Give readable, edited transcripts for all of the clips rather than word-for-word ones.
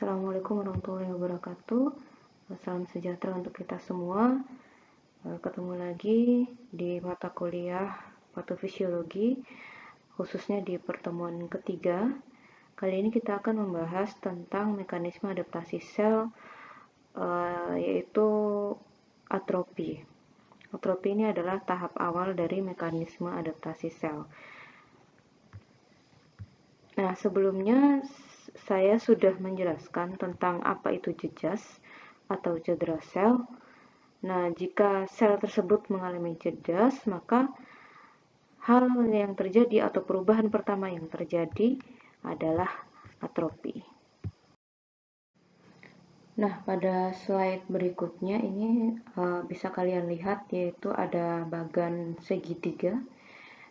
Assalamualaikum warahmatullahi wabarakatuh. Salam sejahtera untuk kita semua. Ketemu lagi di mata kuliah patofisiologi, khususnya di pertemuan ketiga. Kali ini kita akan membahas tentang mekanisme adaptasi sel, yaitu atropi. Atropi ini adalah tahap awal dari mekanisme adaptasi sel. Nah, sebelumnya saya sudah menjelaskan tentang apa itu jejas atau cedera sel. Nah, jika sel tersebut mengalami jejas, maka hal yang terjadi atau perubahan pertama yang terjadi adalah atropi. Nah, pada slide berikutnya ini bisa kalian lihat, yaitu ada bagan segitiga,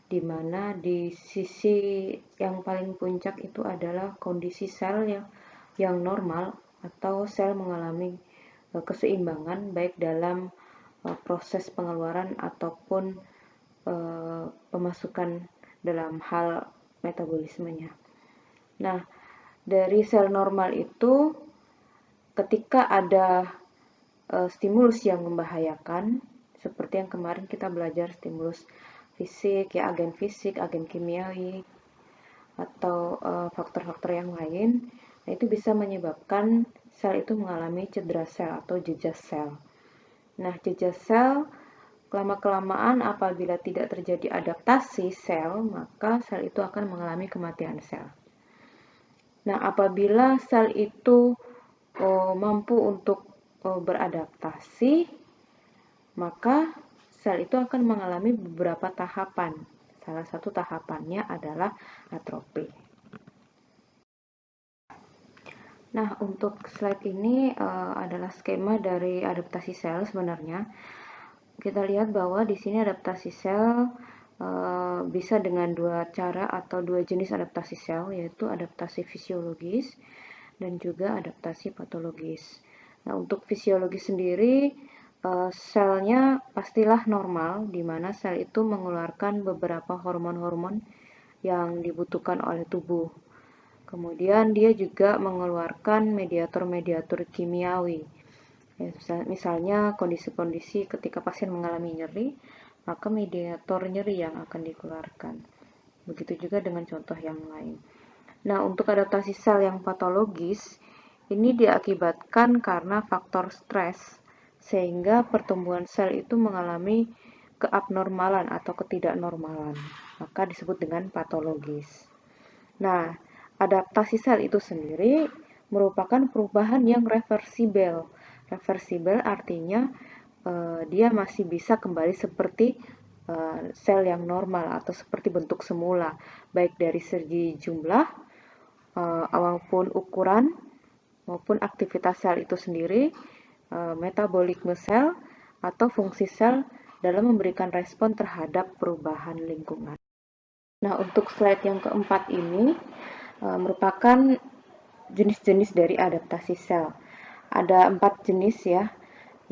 di mana di sisi yang paling puncak itu adalah kondisi sel yang normal atau sel mengalami keseimbangan baik dalam proses pengeluaran ataupun pemasukan dalam hal metabolismenya. Nah, dari sel normal itu ketika ada stimulus yang membahayakan, seperti yang kemarin kita belajar stimulus fisik, ya agen fisik, agen kimiawi, atau faktor-faktor yang lain, nah itu bisa menyebabkan sel itu mengalami cedera sel atau jejas sel. Nah, jejas sel lama-kelamaan apabila tidak terjadi adaptasi sel, maka sel itu akan mengalami kematian sel. Nah, apabila sel itu mampu untuk beradaptasi, maka sel itu akan mengalami beberapa tahapan. Salah satu tahapannya adalah atropi. Nah, untuk slide ini adalah skema dari adaptasi sel sebenarnya. Kita lihat bahwa di sini adaptasi sel bisa dengan dua cara atau dua jenis adaptasi sel, yaitu adaptasi fisiologis dan juga adaptasi patologis. Nah, untuk fisiologis sendiri, selnya pastilah normal, di mana sel itu mengeluarkan beberapa hormon-hormon yang dibutuhkan oleh tubuh. Kemudian dia juga mengeluarkan mediator-mediator kimiawi. Ya, misalnya kondisi-kondisi ketika pasien mengalami nyeri, maka mediator nyeri yang akan dikeluarkan. Begitu juga dengan contoh yang lain. Nah, untuk adaptasi sel yang patologis, ini diakibatkan karena faktor stres, sehingga pertumbuhan sel itu mengalami keabnormalan atau ketidaknormalan, maka disebut dengan patologis. Nah, adaptasi sel itu sendiri merupakan perubahan yang reversibel. Reversibel artinya dia masih bisa kembali seperti sel yang normal atau seperti bentuk semula, baik dari segi jumlah, maupun ukuran, maupun aktivitas sel itu sendiri, metabolisme sel, atau fungsi sel dalam memberikan respon terhadap perubahan lingkungan. Nah, untuk slide yang keempat ini merupakan jenis-jenis dari adaptasi sel. Ada 4 jenis ya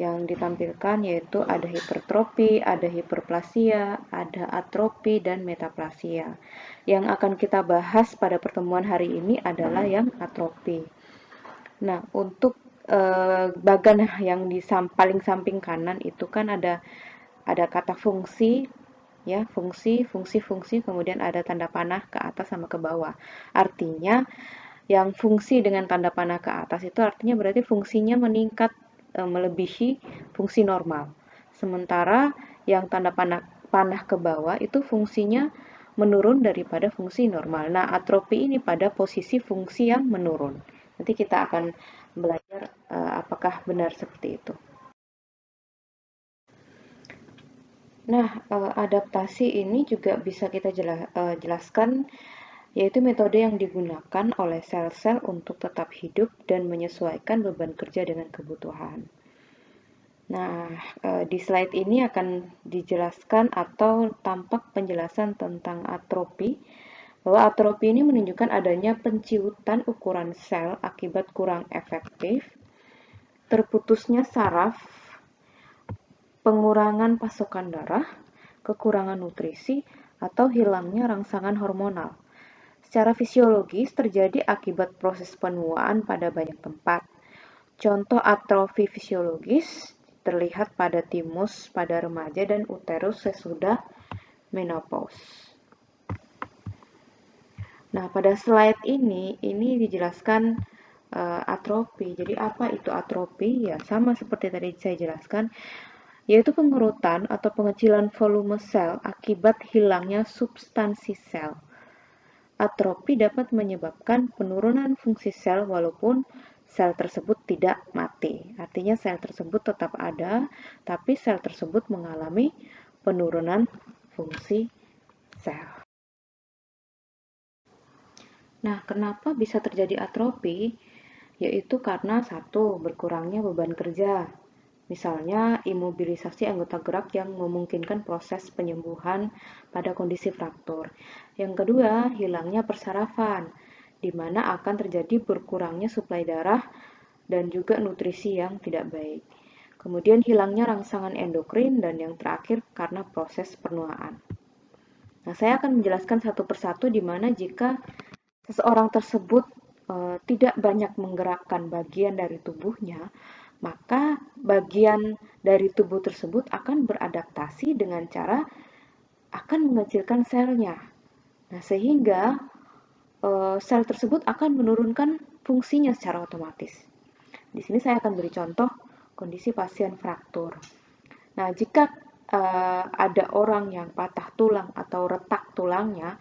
yang ditampilkan, yaitu ada hipertrofi, ada hiperplasia, ada atrofi, dan metaplasia. Yang akan kita bahas pada pertemuan hari ini adalah yang atrofi. Nah, untuk bagan yang di paling samping kanan itu kan ada kata fungsi, ya, fungsi, kemudian ada tanda panah ke atas sama ke bawah. Artinya yang fungsi dengan tanda panah ke atas itu artinya berarti fungsinya meningkat melebihi fungsi normal. Sementara yang tanda panah ke bawah itu fungsinya menurun daripada fungsi normal. Nah, atrofi ini pada posisi fungsi yang menurun. Nanti kita akan belajar apakah benar seperti itu. Nah, adaptasi ini juga bisa kita jelaskan, yaitu metode yang digunakan oleh sel-sel untuk tetap hidup dan menyesuaikan beban kerja dengan kebutuhan. Nah, di slide ini akan dijelaskan atau tampak penjelasan tentang atrofi, bahwa atrofi ini menunjukkan adanya penciutan ukuran sel akibat kurang efektif, terputusnya saraf, pengurangan pasokan darah, kekurangan nutrisi, atau hilangnya rangsangan hormonal. secara fisiologis terjadi akibat proses penuaan pada banyak tempat. Contoh atrofi fisiologis terlihat pada timus pada remaja dan uterus sesudah menopause. Nah, pada slide ini dijelaskan atrofi. Jadi apa itu atrofi? Ya, sama seperti tadi saya jelaskan, yaitu pengerutan atau pengecilan volume sel akibat hilangnya substansi sel. Atrofi dapat menyebabkan penurunan fungsi sel walaupun sel tersebut tidak mati. Artinya sel tersebut tetap ada, tapi sel tersebut mengalami penurunan fungsi sel. Nah, kenapa bisa terjadi atrofi? Yaitu karena satu, berkurangnya beban kerja. Misalnya, imobilisasi anggota gerak yang memungkinkan proses penyembuhan pada kondisi fraktur. Yang kedua, hilangnya persarafan, di mana akan terjadi berkurangnya suplai darah dan juga nutrisi yang tidak baik. Kemudian hilangnya rangsangan endokrin dan yang terakhir karena proses penuaan. Nah, saya akan menjelaskan satu persatu di mana jika seseorang tersebut tidak banyak menggerakkan bagian dari tubuhnya, maka bagian dari tubuh tersebut akan beradaptasi dengan cara akan mengecilkan selnya. Nah, sehingga sel tersebut akan menurunkan fungsinya secara otomatis. Di sini saya akan beri contoh kondisi pasien fraktur. Nah, jika ada orang yang patah tulang atau retak tulangnya,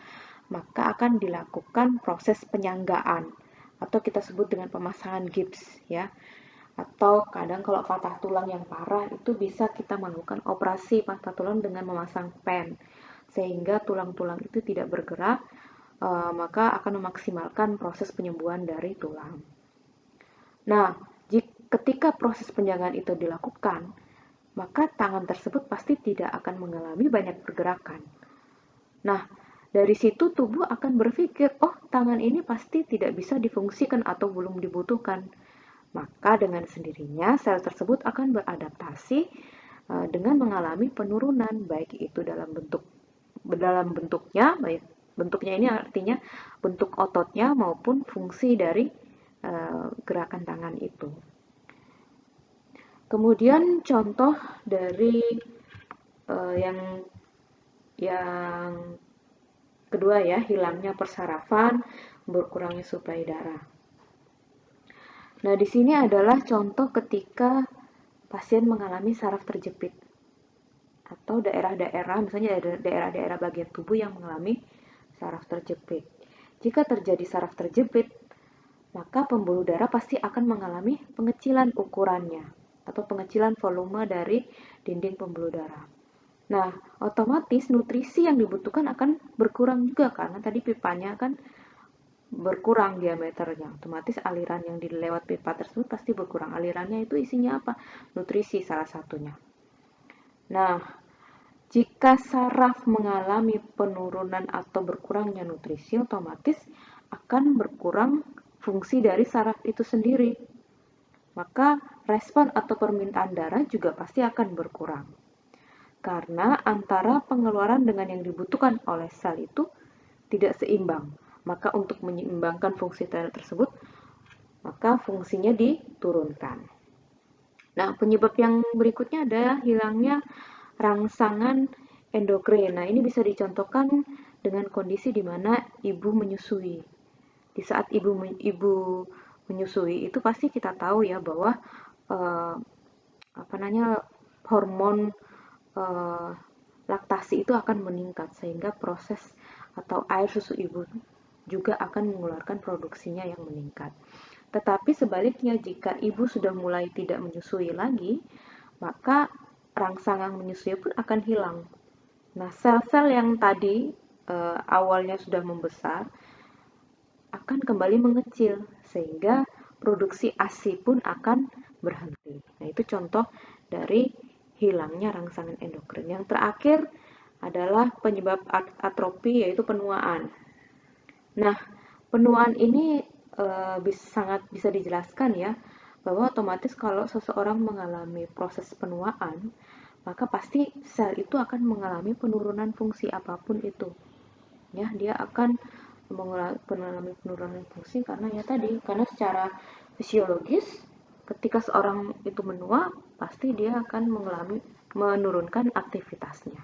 maka akan dilakukan proses penyanggaan atau kita sebut dengan pemasangan gips ya. Atau kadang kalau patah tulang yang parah itu bisa kita melakukan operasi patah tulang dengan memasang pen sehingga tulang-tulang itu tidak bergerak, maka akan memaksimalkan proses penyembuhan dari tulang. Nah, ketika proses penjagaan itu dilakukan, maka tangan tersebut pasti tidak akan mengalami banyak pergerakan. Nah, dari situ tubuh akan berpikir, oh tangan ini pasti tidak bisa difungsikan atau belum dibutuhkan. Maka dengan sendirinya sel tersebut akan beradaptasi dengan mengalami penurunan, baik itu dalam bentuknya, baik bentuknya ini artinya bentuk ototnya maupun fungsi dari gerakan tangan itu. Kemudian contoh dari yang kedua ya, hilangnya persarafan, berkurangnya suplai darah. Nah, di sini adalah contoh ketika pasien mengalami saraf terjepit atau daerah-daerah, misalnya daerah-daerah bagian tubuh yang mengalami saraf terjepit. Jika terjadi saraf terjepit, maka pembuluh darah pasti akan mengalami pengecilan ukurannya atau pengecilan volume dari dinding pembuluh darah. Nah, otomatis nutrisi yang dibutuhkan akan berkurang juga karena tadi pipanya kan berkurang diameternya. Otomatis aliran yang dilewat pipa tersebut pasti berkurang. Alirannya itu isinya apa? Nutrisi salah satunya. Nah, jika saraf mengalami penurunan atau berkurangnya nutrisi, otomatis akan berkurang fungsi dari saraf itu sendiri. Maka respon atau permintaan darah juga pasti akan berkurang. Karena antara pengeluaran dengan yang dibutuhkan oleh sel itu tidak seimbang. Maka untuk menyeimbangkan fungsi sel tersebut, maka fungsinya diturunkan. Nah, penyebab yang berikutnya adalah hilangnya rangsangan endokrin. Nah, ini bisa dicontohkan dengan kondisi di mana ibu menyusui. Di saat ibu menyusui itu pasti kita tahu ya bahwa hormon laktasi itu akan meningkat sehingga proses atau air susu ibu juga akan mengeluarkan produksinya yang meningkat. Tetapi sebaliknya jika ibu sudah mulai tidak menyusui lagi, maka rangsangan menyusui pun akan hilang. Nah, sel-sel yang tadi awalnya sudah membesar akan kembali mengecil sehingga produksi ASI pun akan berhenti. Nah, itu contoh dari hilangnya rangsangan endokrin. Yang terakhir adalah penyebab atrofi yaitu penuaan. Nah, penuaan ini sangat bisa dijelaskan ya bahwa otomatis kalau seseorang mengalami proses penuaan, maka pasti sel itu akan mengalami penurunan fungsi apapun itu. Ya, dia akan mengalami penurunan fungsi karena ya tadi, karena secara fisiologis ketika seorang itu menua pasti dia akan menurunkan aktivitasnya.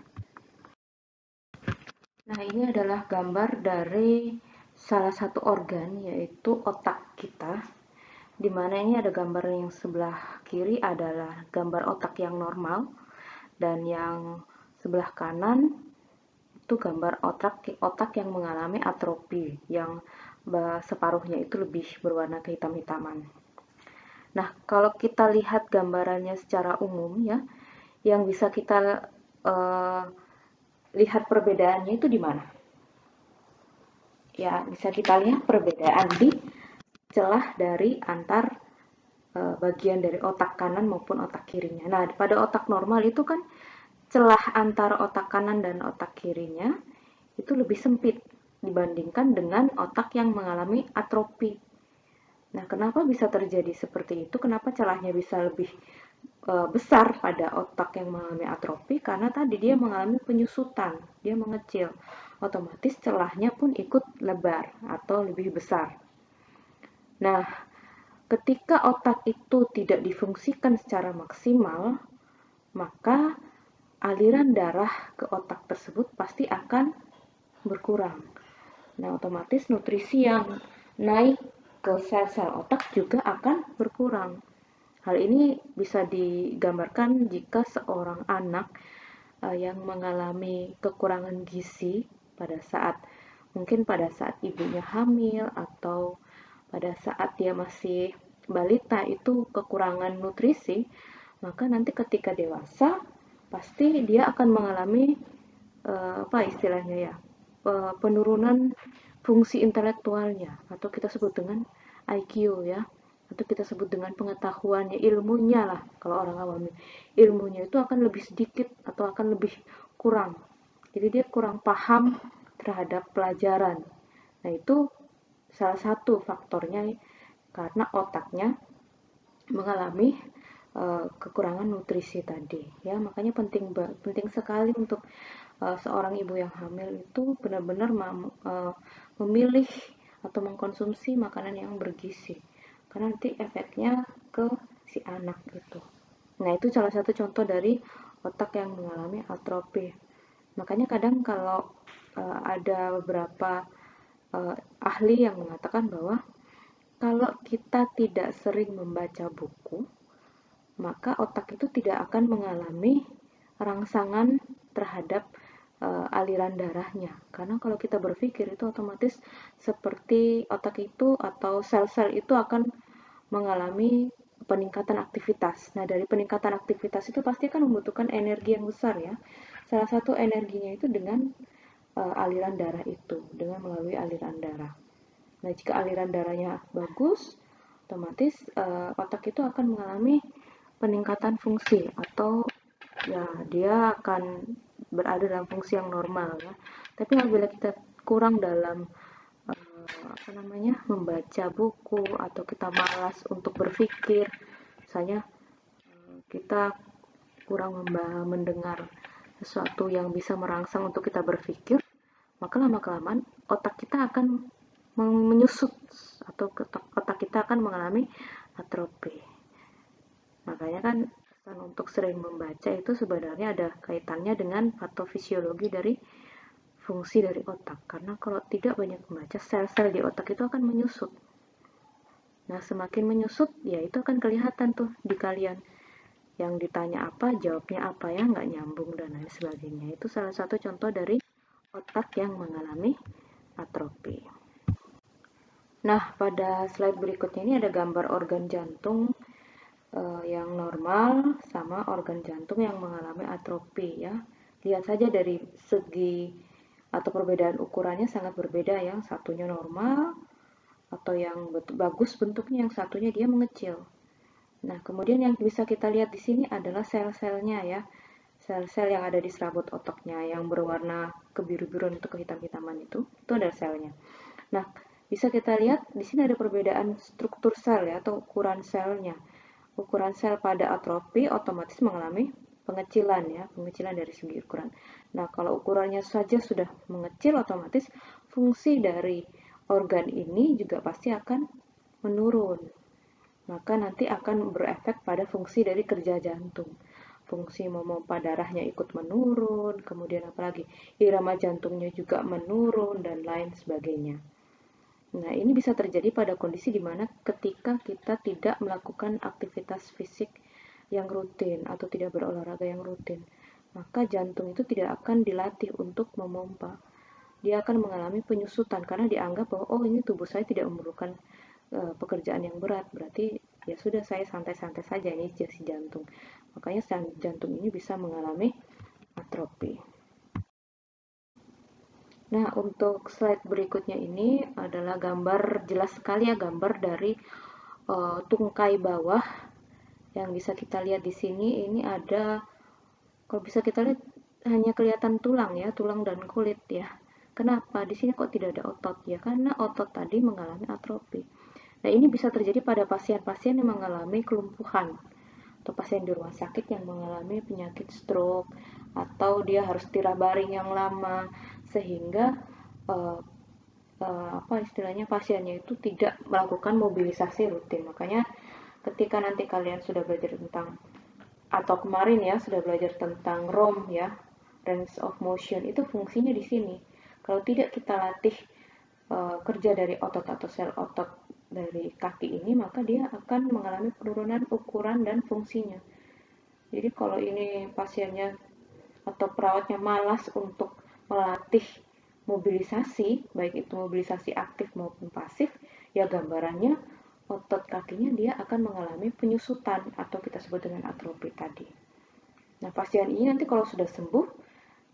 Nah, ini adalah gambar dari salah satu organ yaitu otak kita, di mana ini ada gambar yang sebelah kiri adalah gambar otak yang normal dan yang sebelah kanan itu gambar otak yang mengalami atrofi yang separuhnya itu lebih berwarna kehitam-hitaman. Nah, kalau kita lihat gambarannya secara umum ya, yang bisa kita uh, lihat perbedaannya itu di mana? Ya, bisa kita lihat perbedaan di celah dari antar bagian dari otak kanan maupun otak kirinya. Nah, pada otak normal itu kan celah antara otak kanan dan otak kirinya itu lebih sempit dibandingkan dengan otak yang mengalami atrofi. Nah, kenapa bisa terjadi seperti itu? Kenapa celahnya bisa lebih besar pada otak yang mengalami atrofi? Karena tadi dia mengalami penyusutan, dia mengecil. Otomatis celahnya pun ikut lebar atau lebih besar. Nah, ketika otak itu tidak difungsikan secara maksimal, maka aliran darah ke otak tersebut pasti akan berkurang. Nah, otomatis nutrisi yang naik ke sel-sel otak juga akan berkurang. Hal ini bisa digambarkan jika seorang anak yang mengalami kekurangan gizi pada saat ibunya hamil atau pada saat dia masih balita itu kekurangan nutrisi, maka nanti ketika dewasa pasti dia akan mengalami apa istilahnya ya, penurunan fungsi intelektualnya atau kita sebut dengan IQ ya, atau kita sebut dengan pengetahuannya, ilmunya lah kalau orang awam. Ilmunya itu akan lebih sedikit atau akan lebih kurang. Jadi dia kurang paham terhadap pelajaran. Nah, itu salah satu faktornya karena otaknya mengalami kekurangan nutrisi tadi ya. Makanya penting sekali untuk seorang ibu yang hamil itu benar-benar memilih atau mengkonsumsi makanan yang bergizi karena nanti efeknya ke si anak itu. Nah, itu salah satu contoh dari otak yang mengalami atrofi. Makanya kadang kalau ada beberapa ahli yang mengatakan bahwa kalau kita tidak sering membaca buku, maka otak itu tidak akan mengalami rangsangan terhadap aliran darahnya. Karena kalau kita berpikir itu otomatis seperti otak itu atau sel-sel itu akan mengalami peningkatan aktivitas. Nah, dari peningkatan aktivitas itu pasti akan membutuhkan energi yang besar ya. Salah satu energinya itu dengan aliran darah itu, dengan melalui aliran darah. Nah, jika aliran darahnya bagus, otomatis otak itu akan mengalami peningkatan fungsi atau ya dia akan berada dalam fungsi yang normal ya. Tapi apabila kita kurang dalam apa namanya membaca buku atau kita malas untuk berpikir, misalnya kita kurang mendengar sesuatu yang bisa merangsang untuk kita berpikir, maka lama-kelamaan otak kita akan menyusut atau otak kita akan mengalami atrofi. Makanya kan pesan untuk sering membaca itu sebenarnya ada kaitannya dengan patofisiologi dari fungsi dari otak. Karena kalau tidak banyak membaca, sel-sel di otak itu akan menyusut. Nah, semakin menyusut, ya itu akan kelihatan tuh di kalian. Yang ditanya apa, jawabnya apa ya, nggak nyambung dan lain sebagainya. Itu salah satu contoh dari otak yang mengalami atrofi. Nah, pada slide berikutnya ini ada gambar organ jantung yang normal sama organ jantung yang mengalami atrofi ya. Lihat saja dari segi atau perbedaan ukurannya sangat berbeda, yang satunya normal atau yang bagus bentuknya, yang satunya dia mengecil. Nah, kemudian yang bisa kita lihat di sini adalah sel-selnya ya. Sel-sel yang ada di serabut otaknya yang berwarna kebiru-biruan atau kehitam-hitaman itu adalah selnya. Nah, bisa kita lihat di sini ada perbedaan struktur sel ya atau ukuran selnya. Ukuran sel pada atrofi otomatis mengalami pengecilan ya, pengecilan dari segi ukuran. Nah, kalau ukurannya saja sudah mengecil, otomatis fungsi dari organ ini juga pasti akan menurun. Maka nanti akan berefek pada fungsi dari kerja jantung. Fungsi memompa darahnya ikut menurun, kemudian apalagi irama jantungnya juga menurun, dan lain sebagainya. Nah, ini bisa terjadi pada kondisi di mana ketika kita tidak melakukan aktivitas fisik yang rutin atau tidak berolahraga yang rutin, maka jantung itu tidak akan dilatih untuk memompa. Dia akan mengalami penyusutan karena dianggap bahwa oh ini tubuh saya tidak memerlukan pekerjaan yang berat, berarti ya sudah saya santai-santai saja ini si jantung. Makanya jantung ini bisa mengalami atrofi. Nah, untuk slide berikutnya ini adalah gambar, jelas sekali ya, gambar dari tungkai bawah yang bisa kita lihat di sini. Ini ada, kalau bisa kita lihat hanya kelihatan tulang ya, tulang dan kulit ya. Kenapa di sini kok tidak ada otot ya? Karena otot tadi mengalami atrofi. Nah, ini bisa terjadi pada pasien-pasien yang mengalami kelumpuhan atau pasien di rumah sakit yang mengalami penyakit stroke atau dia harus istirahat baring yang lama sehingga uh, apa istilahnya pasiennya itu tidak melakukan mobilisasi rutin. Makanya ketika nanti kalian sudah belajar tentang atau kemarin ya sudah belajar tentang ROM ya, range of motion, itu fungsinya di sini. Kalau tidak kita latih kerja dari otot atau sel otot dari kaki ini, maka dia akan mengalami penurunan ukuran dan fungsinya. Jadi kalau ini pasiennya atau perawatnya malas untuk melatih mobilisasi, baik itu mobilisasi aktif maupun pasif, ya gambarannya otot kakinya dia akan mengalami penyusutan atau kita sebut dengan atrofi tadi. Nah, pasien ini nanti kalau sudah sembuh,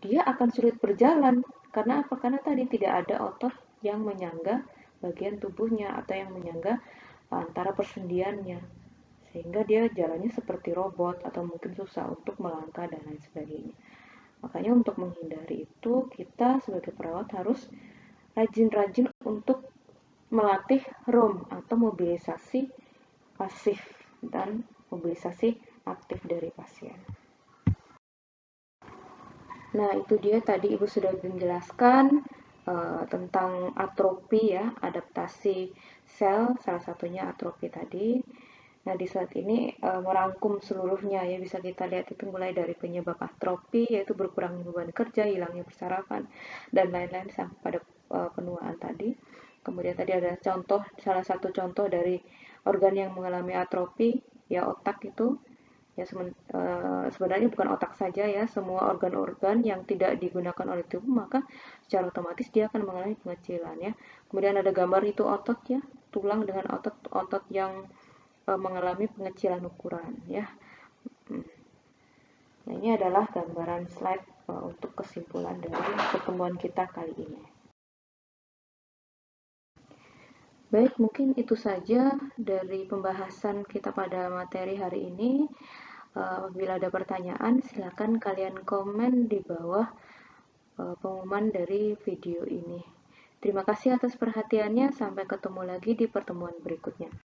dia akan sulit berjalan. Karena apa? Karena tadi tidak ada otot yang menyangga bagian tubuhnya atau yang menyangga antara persendiannya. Sehingga dia jalannya seperti robot atau mungkin susah untuk melangkah dan lain sebagainya. Makanya untuk menghindari itu, kita sebagai perawat harus rajin-rajin untuk melatih ROM atau mobilisasi pasif dan mobilisasi aktif dari pasien. Nah, itu dia tadi Ibu sudah menjelaskan tentang atrofi ya, adaptasi sel, salah satunya atrofi tadi. Nah, di slide ini merangkum seluruhnya ya, bisa kita lihat itu mulai dari penyebab atrofi, yaitu berkurang beban kerja, hilangnya persarafan, dan lain-lain sampai pada penuaan tadi. Kemudian tadi ada contoh, salah satu contoh dari organ yang mengalami atrofi, ya otak itu. Ya, sebenarnya bukan otak saja ya, semua organ-organ yang tidak digunakan oleh tubuh maka secara otomatis dia akan mengalami pengecilan ya. Kemudian ada gambar itu otot ya, tulang dengan otot yang mengalami pengecilan ukuran ya. Nah, ini adalah gambaran slide untuk kesimpulan dari pertemuan kita kali ini. Baik, mungkin itu saja dari pembahasan kita pada materi hari ini. Apabila ada pertanyaan, silakan kalian komen di bawah pengumuman dari video ini. Terima kasih atas perhatiannya, sampai ketemu lagi di pertemuan berikutnya.